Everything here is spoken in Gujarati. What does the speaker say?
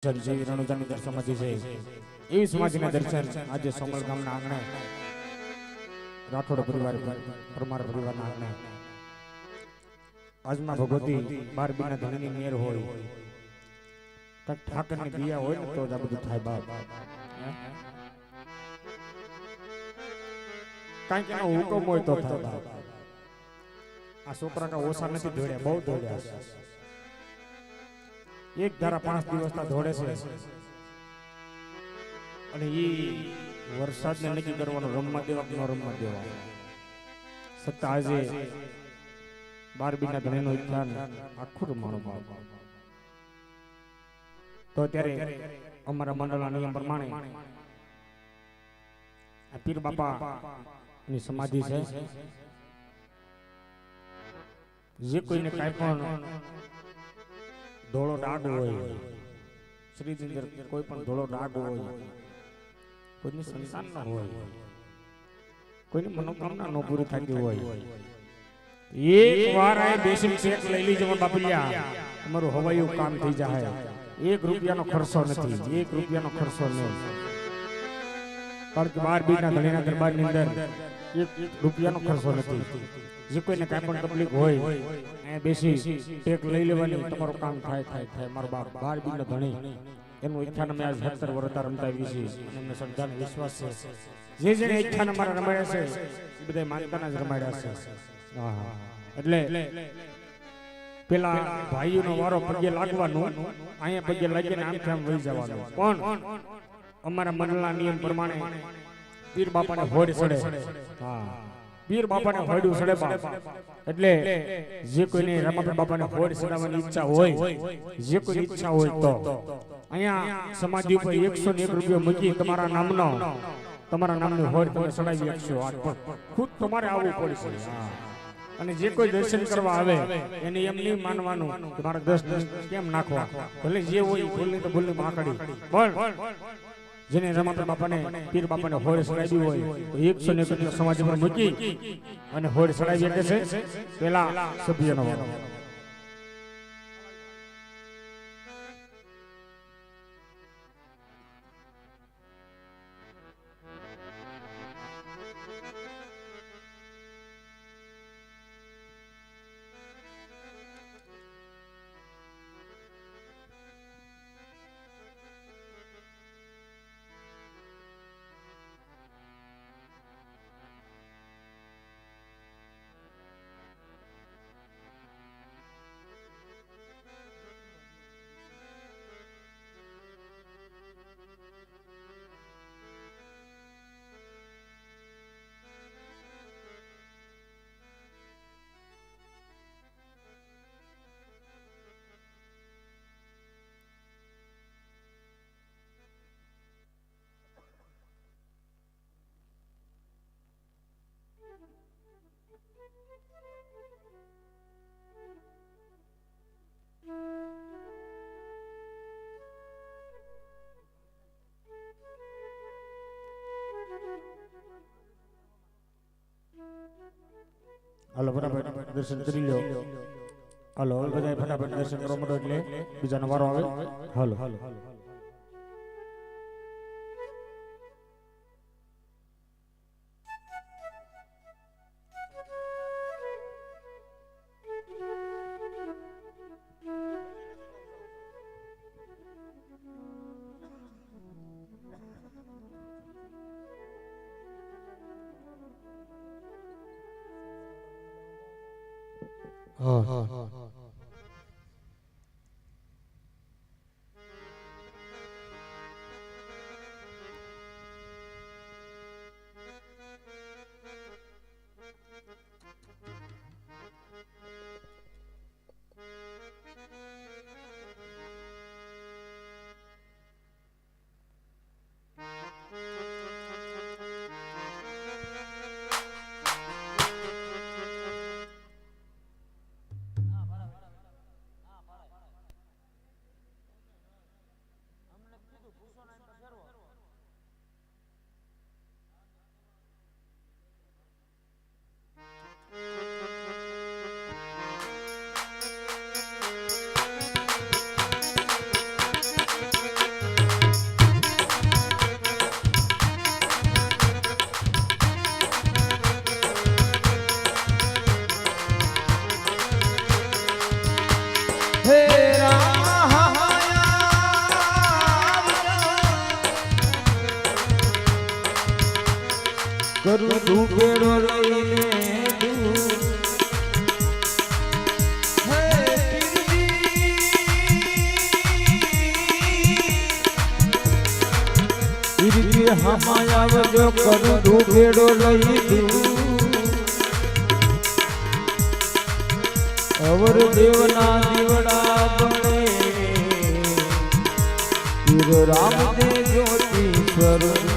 જેવી રણુજાની દર સમાધિ છે એવી સમાધિના દર્શન આજે સોમલ ગામના આંગણે રાઠોડ પરિવાર પરમાર પરિવારના આંગણે આજમાં ભગવતી 12 બીના ધણીની મેર હોય કંઈક ઠાકરની દિયા હોય ને તો જ આ બધું થાય બાપ કાંઈક એનો હુકમ હોય તો થાય બાપ આ છોકરા કા ઓછા નથી દોડ્યા બહુ દોડ્યા છે એક ધારા 5 દિવસના દોડે છે અને ઈ વરસાદને નક્કી કરવાનો રમવા દેવા કે ન રમવા દેવા સત્તા આજે 12 બીના ધણીનો ઈચ્છાન આખું રમાણું બાપ તો ત્યારે અમારા મંડળના નિયમ પ્રમાણે આ પીર બાપા ની સમાધિ છે જે કોઈને કાંઈ પણ ધોળો ડાઘ હોય શરીરની અંદર કોઈ પણ ધોળો ડાઘ હોય કોઈની સંતાન ન હોય કોઈની મનોકામના ન પૂરી થતી હોય એક વાર આ બેસીને ચેક લઈ લીજો બાપલિયા તમારું હવાયું કામ થઈ જાય 1 રૂપિયાનો ખર્ચો નથી 1 રૂપિયાનો ખર્ચો નહીં કારણ કે 12 બીના ધણીના દરબારની અંદર 1 રૂપિયાનો ખર્ચો નથી જે કોઈને કાંઈ પણ તકલીફ હોય એ બેસી ટેક લઈ લેવાની તમારું કામ થાય મારો બાપ 12 બીનો ધણી એનું ઈચ્છાને મેં આજ 17 વર્ષ રમતા આવી છે અને મને શ્રદ્ધાનો વિશ્વાસ છે જે ઈચ્છાને મારા રમાડ્યા છે એ બધા માનતાના જ રમાડ્યા છે હા એટલે પેલા ભાઈઓનો વારો પગે લાગવાનું અહીંયા પગે લાગીને આમથી આમ વહી જવાનું પણ અમારા મંડળના નિયમ પ્રમાણે પીર બાપાને હોડ ચડે હા પીર બાપાને હોડું ચડે બાપા એટલે જે કોઈને રમાપીર બાપાને હોડ ચડાવવાની ઈચ્છા હોય જે કોઈ ઈચ્છા હોય તો અહીંયા સમાધિ ઉપર 101 રૂપિયા મૂકી તમારા નામની હોડ તમે ચડાવી શકશો ખુદ તમારે આવવું પડશે અને જે કોઈ દર્શન કરવા આવે એને એમ નહીં માનવાનું કે મારા 10 કેમ નાખવા ભલે જે હોય ભૂલની તો ભૂલની માકડી પણ જેને રમાપીર બાપાને પીર બાપાને હોડ ચડાવી હોય તો 101 સમાજ પર મૂકી અને હોડ ચડાવી શકે છે પેલા સભ્યનો વારો હાલો ફટાફટ દર્શન કરી લો હાલો બધા ફટાફટ દર્શન કરવા માંડો એટલે બીજાનો વારો આવે હાલો હે રામ કરું તું બેડો લઈને હમાય આવજો કરું તું બેડો લઈ અવર દેવના દીવડા બને રામ દે જ્યોતિ સ્વરૂપ